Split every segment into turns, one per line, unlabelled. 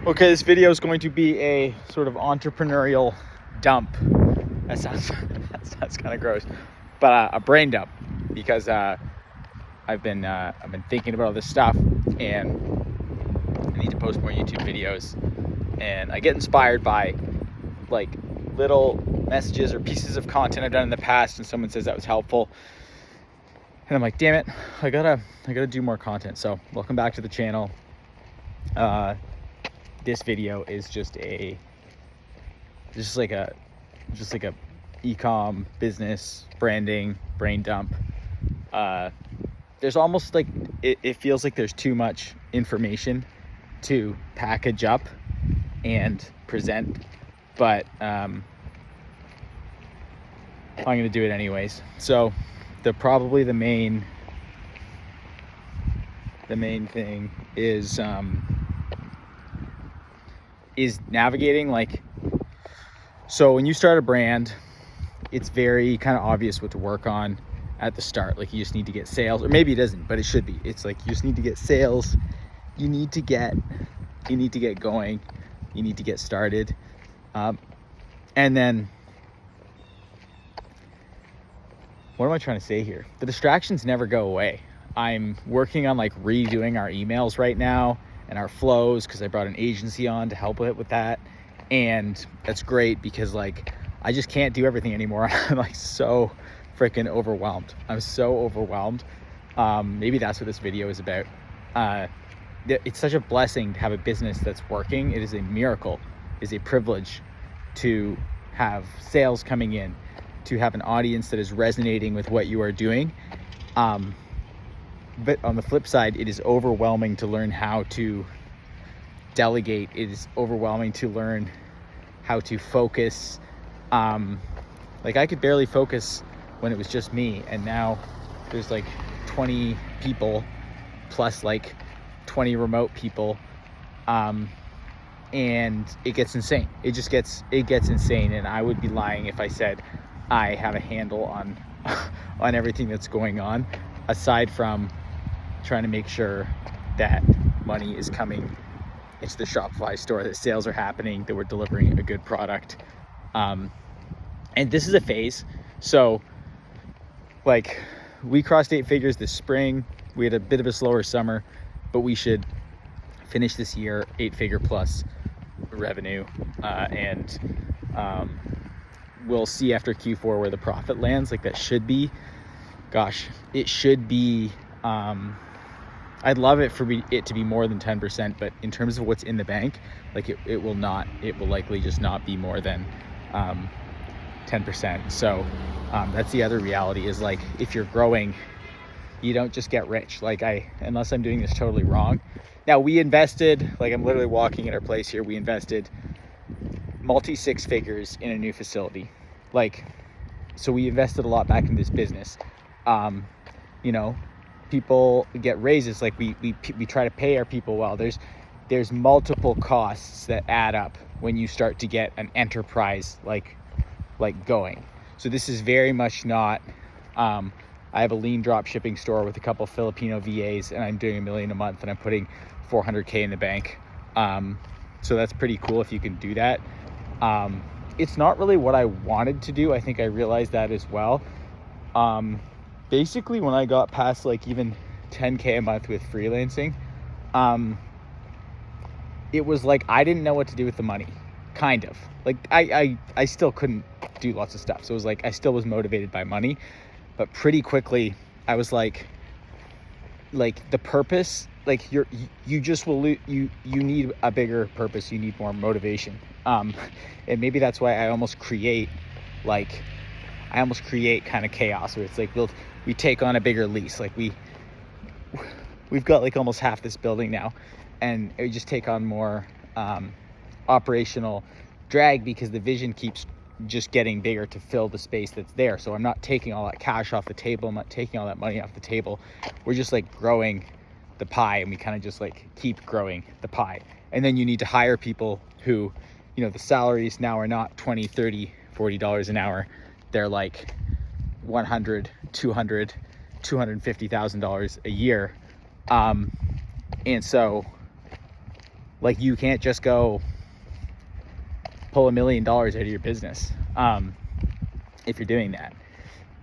Okay, this video is going to be a sort of entrepreneurial dump. That sounds kind of gross, but a brain dump, because I've been thinking about all this stuff, and I need to post more YouTube videos, and I get inspired by like little messages or pieces of content I've done in the past, and someone says that was helpful, and I'm like, damn it, I gotta do more content. So welcome back to the channel. This video is just like a Ecom business branding brain dump. There's almost like it feels like there's too much information to package up and present, but I'm gonna do it anyways. So probably the main thing is navigating, like, so when you start a brand, it's very kind of obvious what to work on at the start. Like, you just need to get sales, or maybe it isn't, but it should be. It's like you just need to get sales, you need to get going, you need to get started, and then what am I trying to say here? The distractions never go away. I'm working on like redoing our emails right now and our flows, because I brought an agency on to help with that, and that's great because like I just can't do everything anymore. I'm like so freaking overwhelmed. I'm so overwhelmed. Maybe that's what this video is about. It's such a blessing to have a business that's working. It is a miracle. It is a privilege to have sales coming in, to have an audience that is resonating with what you are doing. But on the flip side, it is overwhelming to learn how to delegate. It is overwhelming to learn how to focus. Like, I could barely focus when it was just me, and now there's like 20 people plus like 20 remote people, and it gets insane. It gets insane, and I would be lying if I said I have a handle on everything that's going on, aside from trying to make sure that money is coming into the Shopify store, that sales are happening, that we're delivering a good product. And this is a phase. So like, we crossed 8 figures this spring. We had a bit of a slower summer, but we should finish this year 8-figure plus revenue. And we'll see after Q4 where the profit lands. Like, that should be, gosh, it should be, I'd love it for it to be more than 10%, but in terms of what's in the bank, like it will likely just not be more than 10%. So that's the other reality, is like, if you're growing, you don't just get rich. Like, unless I'm doing this totally wrong. Now, we invested, like, I'm literally walking in our place here, we invested multi-6 figures in a new facility. Like, so we invested a lot back in this business. You know, people get raises, like we try to pay our people well. There's multiple costs that add up when you start to get an enterprise like going. So this is very much not, I have a lean drop shipping store with a couple Filipino VAs, and I'm doing $1 million a month, and I'm putting $400K in the bank. So that's pretty cool if you can do that. It's not really what I wanted to do. I think I realized that as well. Basically, when I got past like even 10K a month with freelancing, it was like I didn't know what to do with the money, kind of. Like, I still couldn't do lots of stuff. So it was like I still was motivated by money, but pretty quickly I was like the purpose, like you just will you need a bigger purpose, you need more motivation. And maybe that's why I almost create kind of chaos, where it's like we take on a bigger lease. Like we've got like almost half this building now, and we just take on more operational drag, because the vision keeps just getting bigger to fill the space that's there. So I'm not taking all that cash off the table, I'm not taking all that money off the table. We're just like growing the pie, and we kind of just like keep growing the pie. And then you need to hire people who, you know, the salaries now are not $20, $30, $40 an hour. They're like $100, $200, $250,000 a year. And so Like, you can't just go pull $1 million out of your business if you're doing that.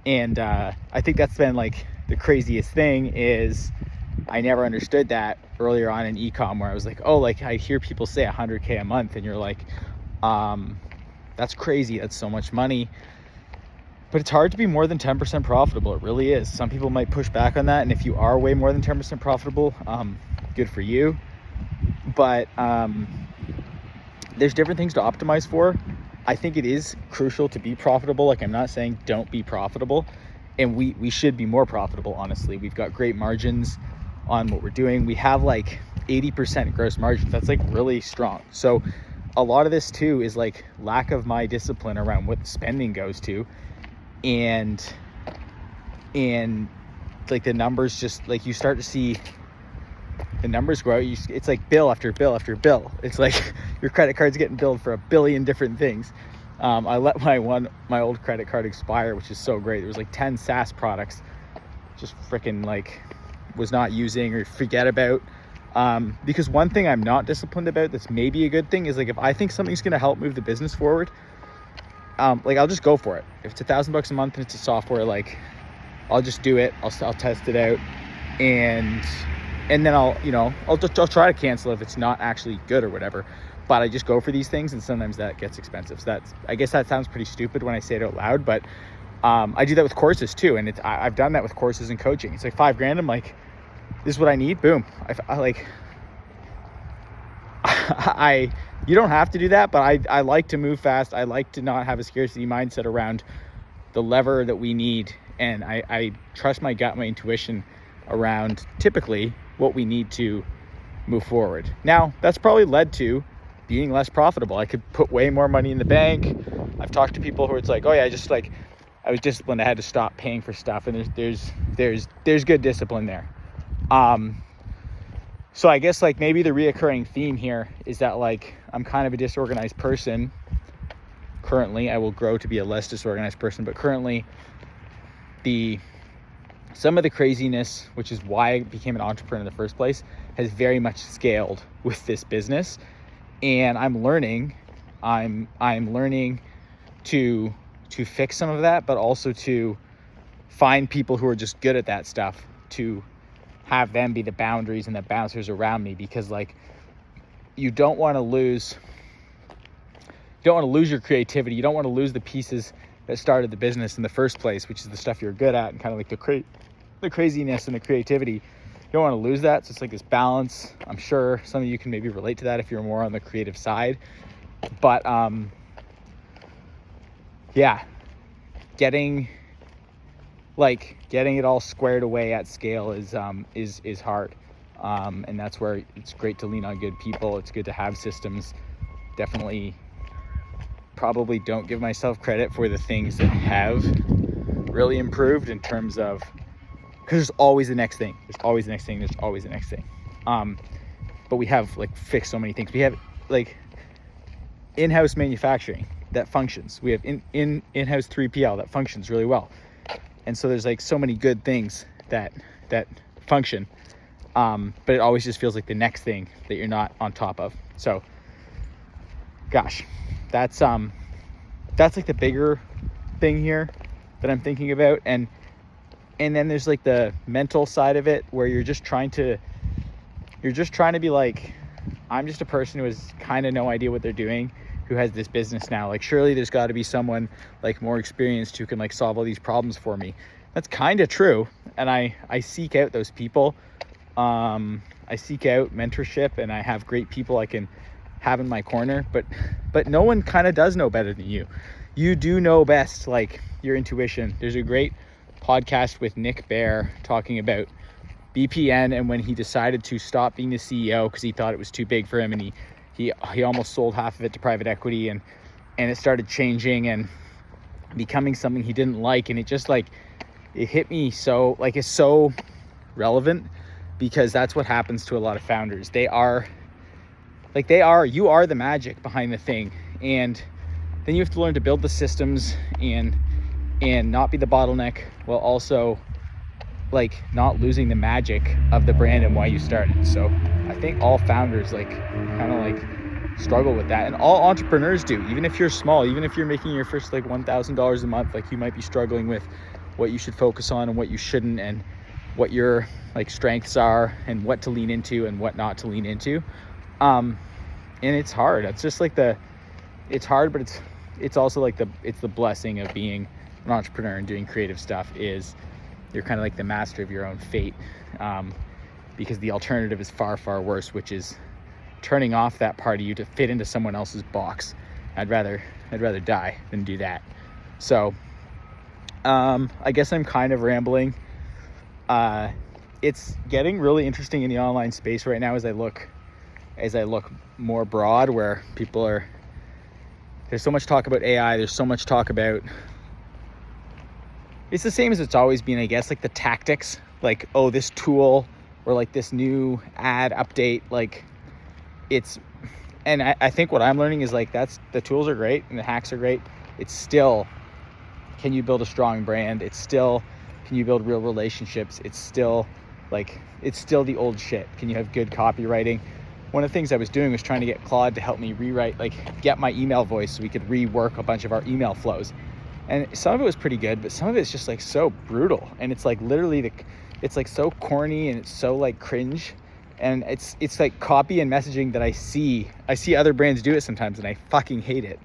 And I think that's been like the craziest thing, is I never understood that earlier on in ecom, where I was like, oh, like I hear people say 100K a month, and you're like, that's crazy, that's so much money. But it's hard to be more than 10% profitable. It really is. Some people might push back on that, and if you are way more than 10% profitable, good for you. But there's different things to optimize for. I think it is crucial to be profitable. Like, I'm not saying don't be profitable, and we should be more profitable, honestly. We've got great margins on what we're doing. We have like 80% gross margins. That's like really strong. So a lot of this too is like lack of my discipline around what the spending goes to, and like the numbers, just like you start to see the numbers grow. It's like bill after bill after bill. It's like your credit card's getting billed for 1 billion different things. I let my old credit card expire, which is so great. There was like 10 SaaS products, just freaking like was not using or forget about. Because one thing I'm not disciplined about that's maybe a good thing is, like, if I think something's going to help move the business forward, like I'll just go for it. If it's $1,000 a month and it's a software, like I'll just do it. I'll test it out, and then I'll try to cancel if it's not actually good or whatever. But I just go for these things, and sometimes that gets expensive. So I guess that sounds pretty stupid when I say it out loud, but I do that with courses too, and I've done that with courses and coaching. It's like $5,000. I'm like, this is what I need. Boom. You don't have to do that, but I like to move fast. I like to not have a scarcity mindset around the lever that we need. And I trust my gut, my intuition around typically what we need to move forward. Now, that's probably led to being less profitable. I could put way more money in the bank. I've talked to people who it's like, oh yeah, I was disciplined. I had to stop paying for stuff, and there's good discipline there. So I guess like maybe the reoccurring theme here is that like I'm kind of a disorganized person currently. I will grow to be a less disorganized person, but currently some of the craziness, which is why I became an entrepreneur in the first place, has very much scaled with this business. And I'm learning to fix some of that, but also to find people who are just good at that stuff, to have them be the boundaries and the bouncers around me, because like you don't want to lose your creativity. You don't want to lose the pieces that started the business in the first place, which is the stuff you're good at, and kind of like the craziness and the creativity. You don't want to lose that. So it's like this balance. I'm sure some of you can maybe relate to that if you're more on the creative side, but yeah, getting it all squared away at scale is hard. And that's where it's great to lean on good people. It's good to have systems. Definitely probably don't give myself credit for the things that have really improved in terms of, because there's always the next thing. There's always the next thing. But we have like fixed so many things. We have like in-house manufacturing that functions. We have in-house 3PL that functions really well. And so there's like so many good things that function, but it always just feels like the next thing that you're not on top of. So, gosh, that's like the bigger thing here that I'm thinking about. And then there's like the mental side of it, where you're just trying to be like, I'm just a person who has kind of no idea what they're doing, who has this business now. Like, surely there's got to be someone like more experienced who can like solve all these problems for me. That's kind of true. And I seek out those people. I seek out mentorship, and I have great people I can have in my corner, but no one kind of does know better than you. You do know best, like your intuition. There's a great podcast with Nick Bear talking about BPN, and when he decided to stop being the CEO because he thought it was too big for him, and he almost sold half of it to private equity, and it started changing and becoming something he didn't like. And it just like, it hit me so, like, it's so relevant, because that's what happens to a lot of founders. You are the magic behind the thing, and then you have to learn to build the systems and not be the bottleneck, while also like not losing the magic of the brand and why you started. So I think all founders like kind of like struggle with that, and all entrepreneurs do. Even if you're small, even if you're making your first like $1,000 a month, like you might be struggling with what you should focus on and what you shouldn't, and what your like strengths are and what to lean into and what not to lean into. And it's hard. It's just like it's hard, but it's also like it's the blessing of being an entrepreneur and doing creative stuff, is you're kind of like the master of your own fate, because the alternative is far, far worse, which is turning off that part of you to fit into someone else's box. I'd rather die than do that. So I guess I'm kind of rambling. It's getting really interesting in the online space right now as I look more broad, where there's so much talk about AI, there's so much talk about, it's the same as it's always been, I guess, like the tactics, like, oh, this tool or like this new ad update, like I think what I'm learning is like, the tools are great and the hacks are great. It's still, can you build a strong brand? It's still, can you build real relationships? It's still the old shit. Can you have good copywriting? One of the things I was doing was trying to get Claude to help me rewrite, like get my email voice so we could rework a bunch of our email flows. And some of it was pretty good, but some of it's just like so brutal. And it's like literally it's like so corny and it's so like cringe. And it's like copy and messaging that I see other brands do it sometimes, and I fucking hate it.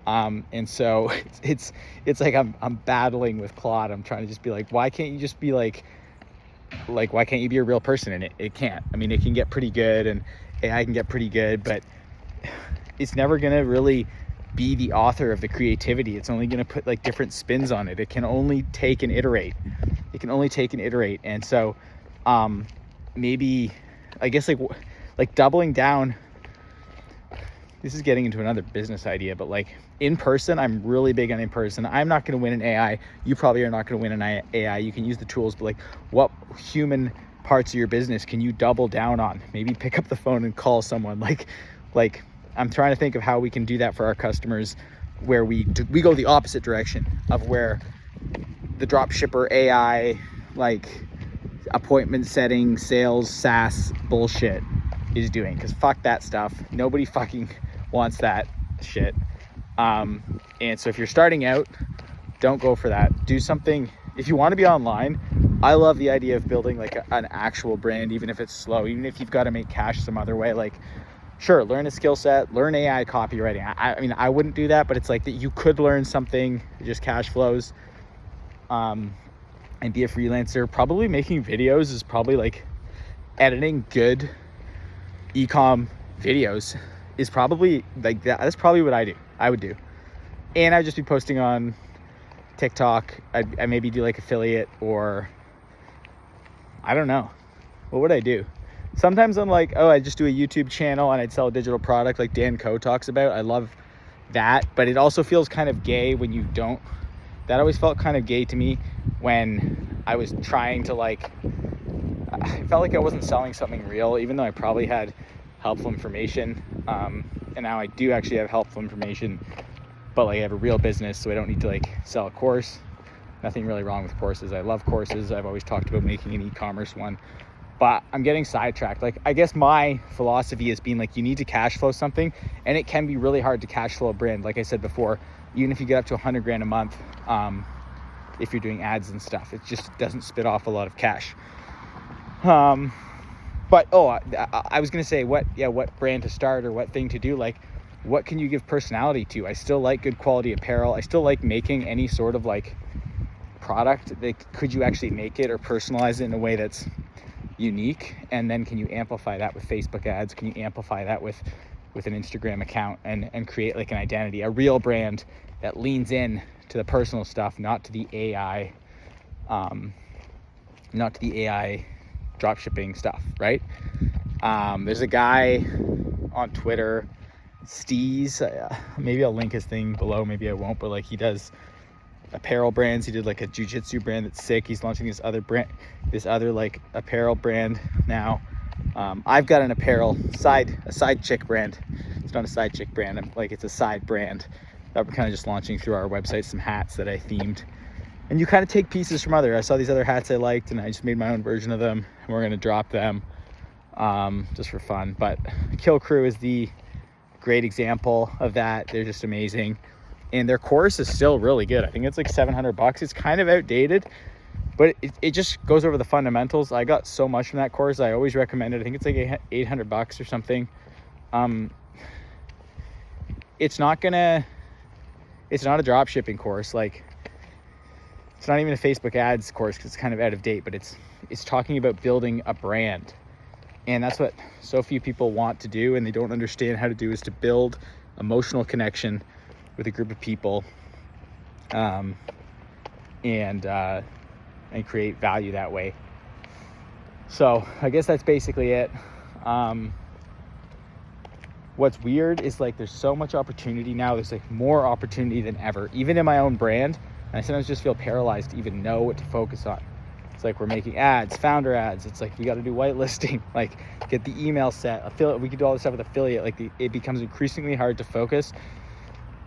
And so it's like I'm battling with Claude. I'm trying to just be like, why can't you just be like why can't you be a real person? And it can't. I mean, it can get pretty good and AI can get pretty good, but it's never gonna really be the author of the creativity. It's only gonna put like different spins on it. It can only take and iterate. And so maybe, I guess like doubling down, this is getting into another business idea, but like in person, I'm really big on in person. I'm not going to win an AI. You probably are not going to win an AI. You can use the tools, but like what human parts of your business can you double down on? Maybe pick up the phone and call someone. Like I'm trying to think of how we can do that for our customers, where we go the opposite direction of where the drop shipper AI, like appointment setting, sales, SaaS bullshit is doing. Because fuck that stuff. Nobody fucking wants that shit. And so if you're starting out, don't go for that. Do something. If you want to be online, I love the idea of building like an actual brand, even if it's slow, even if you've got to make cash some other way. Like, sure, learn a skill set, learn AI copywriting. I mean, I wouldn't do that, but it's like that you could learn something, just cash flows, and be a freelancer. Probably making videos is probably like editing good Ecom videos is probably like that. That's probably what I would do. And I'd just be posting on TikTok. I maybe do like affiliate, or I don't know. What would I do? Sometimes I'm like, oh, I just do a YouTube channel and I'd sell a digital product like Dan Coe talks about. I love that, but it also feels kind of gay when you don't. That always felt kind of gay to me when I was trying to I felt like I wasn't selling something real, even though I probably had helpful information. And now I do actually have helpful information, but like I have a real business, so I don't need to like sell a course. Nothing really wrong with courses. I love courses. I've always talked about making an e-commerce one, but I'm getting sidetracked. Like, I guess my philosophy has been like, you need to cash flow something, and it can be really hard to cash flow a brand. Like I said before, even if you get up to $100,000 a month, if you're doing ads and stuff, it just doesn't spit off a lot of cash. But I was gonna say what brand to start or what thing to do. Like, what can you give personality to? I still like good quality apparel. I still like making any sort of like product. Could you actually make it or personalize it in a way that's unique? And then can you amplify that with Facebook ads? Can you amplify that with an Instagram account and create like an identity, a real brand that leans in to the personal stuff, not to the AI, dropshipping stuff, right? There's a guy on Twitter, Steez, maybe I'll link his thing below, maybe I won't, but like he does apparel brands. He did like a jiu-jitsu brand that's sick. He's launching this other like apparel brand now. I've got an apparel a side chick brand. It's not a side chick brand, it's a side brand that we're kind of just launching through our website, some hats that I themed. And you kind of take pieces from I saw these other hats I liked, and I just made my own version of them, and we're going to drop them. just for fun. But Kill Crew is the great example of that. They're just amazing, and their course is still really good. I think it's like $700. It's kind of outdated, but it just goes over the fundamentals. I got so much from that course. I always recommend it. I think it's like $800 or something. It's not a drop shipping course. Like, it's not even a Facebook ads course because it's kind of out of date, but it's talking about building a brand. And that's what so few people want to do, and they don't understand how to do, is to build emotional connection with a group of people, and create value that way. So I guess that's basically it. What's weird is like there's so much opportunity now. There's like more opportunity than ever, even in my own brand. And I sometimes just feel paralyzed to even know what to focus on. It's like we're making ads, founder ads. It's like we got to do whitelisting, like get the email set, affiliate. We could do all this stuff with affiliate. Like it becomes increasingly hard to focus.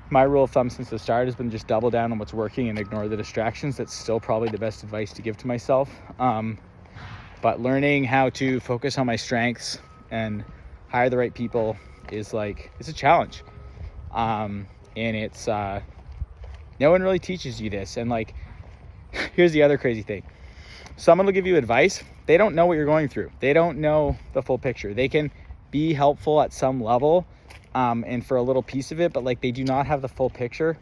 My rule of thumb since the start has been just double down on what's working and ignore the distractions. That's still probably the best advice to give to myself. But learning how to focus on my strengths and hire the right people is like, it's a challenge. And it's, no one really teaches you this. And like, here's the other crazy thing. Someone will give you advice. They don't know what you're going through. They don't know the full picture. They can be helpful at some level, and for a little piece of it, but like they do not have the full picture.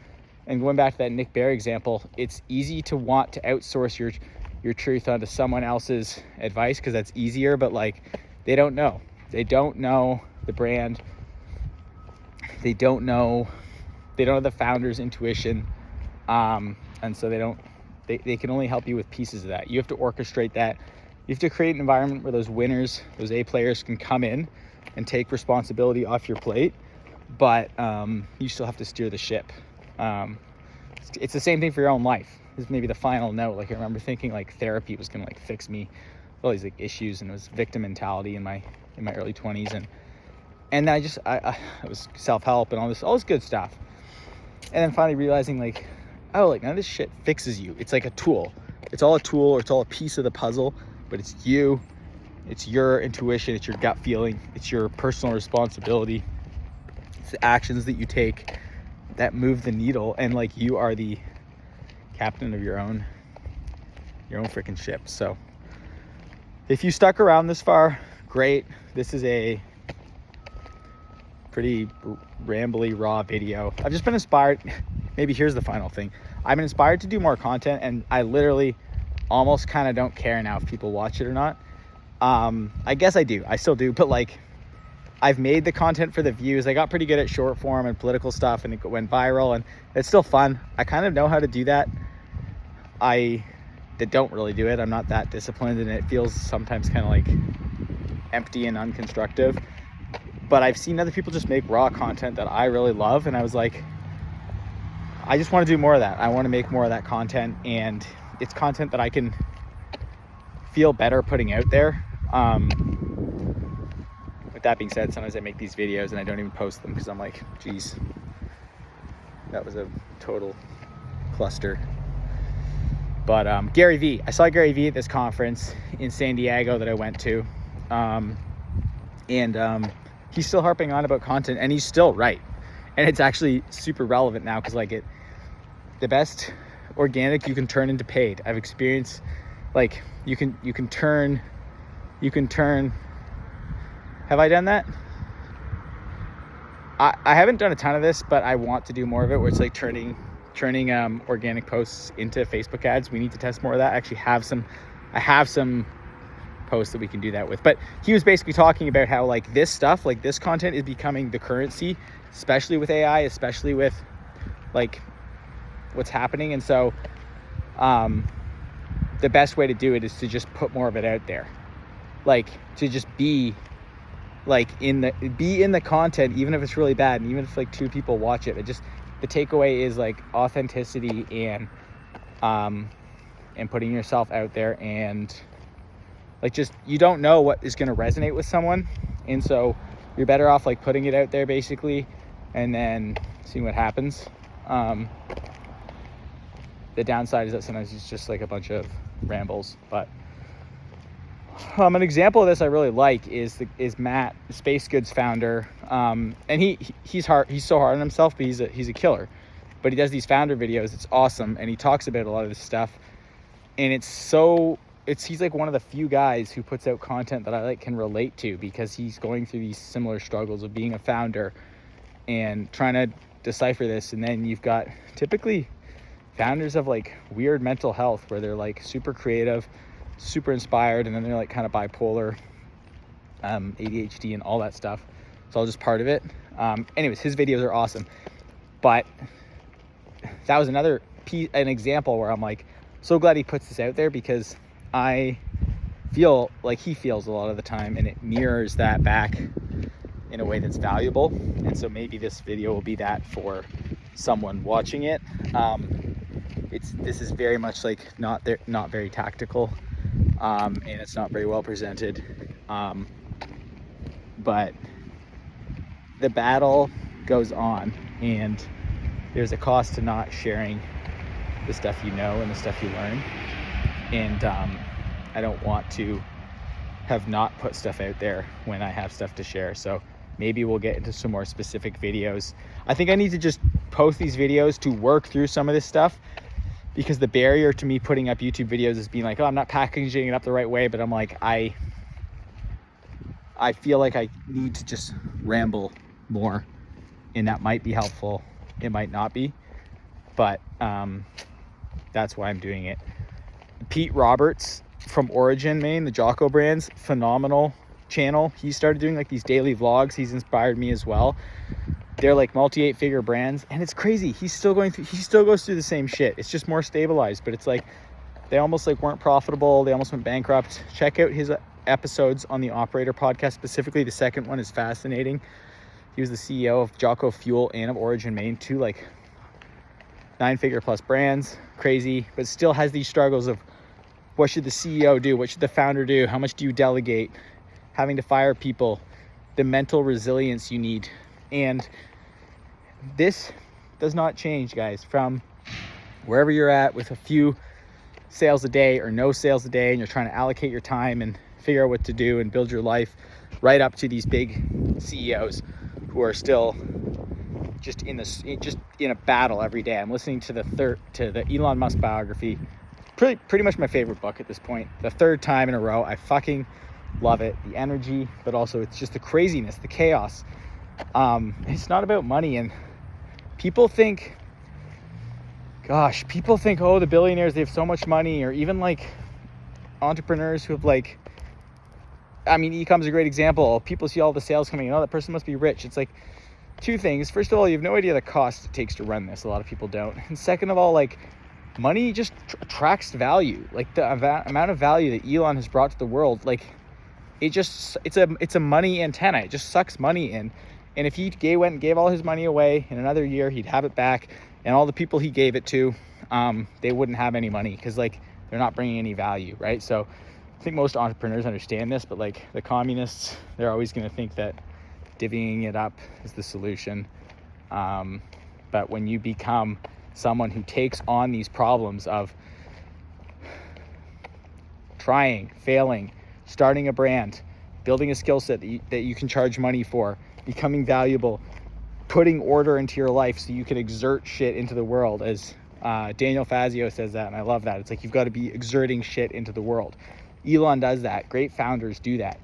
And going back to that Nick Bear example, it's easy to want to outsource your truth onto someone else's advice because that's easier, but like they don't know. They don't know the brand. They don't know the founder's intuition. And so they can only help you with pieces of that. You have to orchestrate that. You have to create an environment where those winners, those A players can come in and take responsibility off your plate, but you still have to steer the ship. It's the same thing for your own life. This is maybe the final note. Like I remember thinking like therapy was gonna like fix me all these like issues, and it was victim mentality in my early 20s, and I it was self-help and all this good stuff. And then finally realizing like, oh, like none of this shit fixes you. It's like a tool. It's all a tool, or it's all a piece of the puzzle, but it's you. It's your intuition. It's your gut feeling. It's your personal responsibility. It's the actions that you take that move the needle, and like you are the captain of your own freaking ship. So if you stuck around this far, great. This is a pretty rambly, raw video. I've just been inspired. Maybe here's the final thing. I've been inspired to do more content, and I literally almost kind of don't care now if people watch it or not. I guess I do. I still do, but like I've made the content for the views. I got pretty good at short form and political stuff, and it went viral, and it's still fun. I kind of know how to do that. That don't really do it. I'm not that disciplined, and it feels sometimes kind of like empty and unconstructive. But I've seen other people just make raw content that I really love, and I was like, I just want to do more of that. I want to make more of that content, and it's content that I can feel better putting out there. With that being said, sometimes I make these videos and I don't even post them because I'm like, geez, that was a total cluster. But Gary Vee, I saw Gary Vee at this conference in San Diego that I went to, and he's still harping on about content, and he's still right. And it's actually super relevant now because like the best organic you can turn into paid. I've experienced like you can turn. Have I done that? I haven't done a ton of this, but I want to do more of it where it's like turning organic posts into Facebook ads. We need to test more of that. I actually have some posts that we can do that with. But he was basically talking about how like this stuff, like this content is becoming the currency, especially with AI, especially with like what's happening. And so the best way to do it is to just put more of it out there. Like to just be like in the content, even if it's really bad, and even if like 2 people watch it. The takeaway is like authenticity and putting yourself out there, and like just you don't know what is going to resonate with someone, and so you're better off like putting it out there basically and then seeing what happens. The downside is that sometimes it's just like a bunch of rambles, but An example of this I really like is Matt, the Space Goods founder, and he's so hard on himself, but he's a killer. But he does these founder videos. It's awesome, and he talks about a lot of this stuff, and he's like one of the few guys who puts out content that I like can relate to, because he's going through these similar struggles of being a founder and trying to decipher this. And then you've got typically founders of like weird mental health where they're like super creative, super inspired, and then they're like kind of bipolar, ADHD and all that stuff. It's all just part of it. Anyways, his videos are awesome, but that was an example where I'm like, so glad he puts this out there, because I feel like he feels a lot of the time, and it mirrors that back in a way that's valuable. And so maybe this video will be that for someone watching it. This is very much like not very tactical, and it's not very well presented, but the battle goes on, and there's a cost to not sharing the stuff you know and the stuff you learn. And I don't want to have not put stuff out there when I have stuff to share. So maybe we'll get into some more specific videos. I think I need to just post these videos to work through some of this stuff, because the barrier to me putting up YouTube videos is being like, oh, I'm not packaging it up the right way. But I'm like, I feel like I need to just ramble more, and that might be helpful. It might not be, but that's why I'm doing it. Pete Roberts from Origin, Maine, the Jocko brands, phenomenal channel. He started doing like these daily vlogs. He's inspired me as well. They're like multi-8-figure brands, and it's crazy. He still goes through the same shit. It's just more stabilized, but it's like they almost like weren't profitable. They almost went bankrupt. Check out his episodes on the Operator podcast. Specifically, the second one is fascinating. He was the CEO of Jocko Fuel and of Origin, Maine, two like 9-figure plus brands. Crazy, but still has these struggles of what should the CEO do? What should the founder do? How much do you delegate? Having to fire people, the mental resilience you need. And this does not change, guys, from wherever you're at with a few sales a day or no sales a day, and you're trying to allocate your time and figure out what to do and build your life, right up to these big CEOs who are still just in a battle every day. I'm listening to the Elon Musk biography, pretty much my favorite book at this point, the third time in a row. I fucking love it. The energy, but also it's just the craziness, the chaos. It's not about money, and people think, oh, the billionaires, they have so much money, or even like entrepreneurs who have like, I mean, Ecom's a great example. People see all the sales coming in, oh, that person must be rich. It's like two things. First of all, you have no idea the cost it takes to run this. A lot of people don't. And second of all, like, money just attracts value. Like the amount of value that Elon has brought to the world, like it's a money antenna. It just sucks money in. And if he went and gave all his money away in another year, he'd have it back. And all the people he gave it to, they wouldn't have any money, because like they're not bringing any value, right? So I think most entrepreneurs understand this, but like the communists, they're always going to think that divvying it up is the solution. But when you become someone who takes on these problems of trying, failing, starting a brand, building a skill set that you can charge money for, becoming valuable, putting order into your life so you can exert shit into the world, as Daniel Fazio says that, and I love that. It's like you've got to be exerting shit into the world. Elon does that. Great founders do that.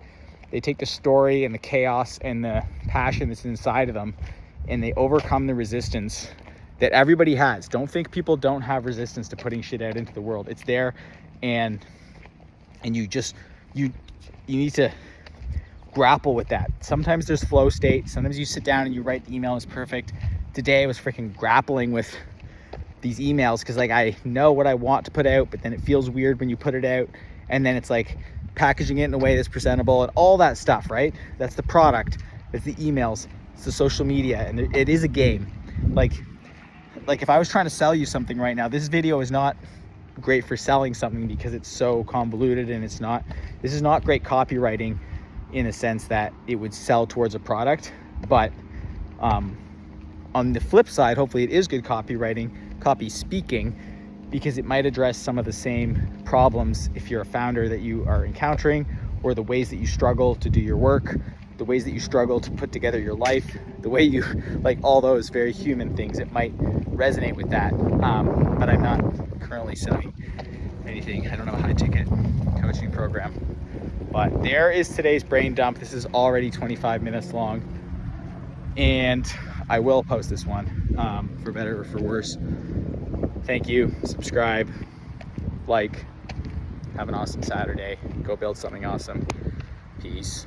They take the story and the chaos and the passion that's inside of them, and they overcome the resistance that everybody has. Don't think people don't have resistance to putting shit out into the world. It's there, and you need to grapple with that. Sometimes there's flow state. Sometimes you sit down and you write the email, it's perfect. Today I was freaking grappling with these emails, because like I know what I want to put out, but then it feels weird when you put it out, and then it's like packaging it in a way that's presentable and all that stuff, right? That's the product, it's the emails, it's the social media, and it is a game. Like if I was trying to sell you something right now, this video is not great for selling something because it's so convoluted, and this is not great copywriting in a sense that it would sell towards a product. But on the flip side, hopefully it is good copywriting, copy speaking, because it might address some of the same problems if you're a founder that you are encountering, or the ways that you struggle to do your work, the ways that you struggle to put together your life, the way you, like all those very human things. It might resonate with that, but I'm not currently selling anything. I don't know, high ticket coaching program. But there is today's brain dump. This is already 25 minutes long, and I will post this one, for better or for worse. Thank you. Subscribe, like, have an awesome Saturday. Go build something awesome. Peace.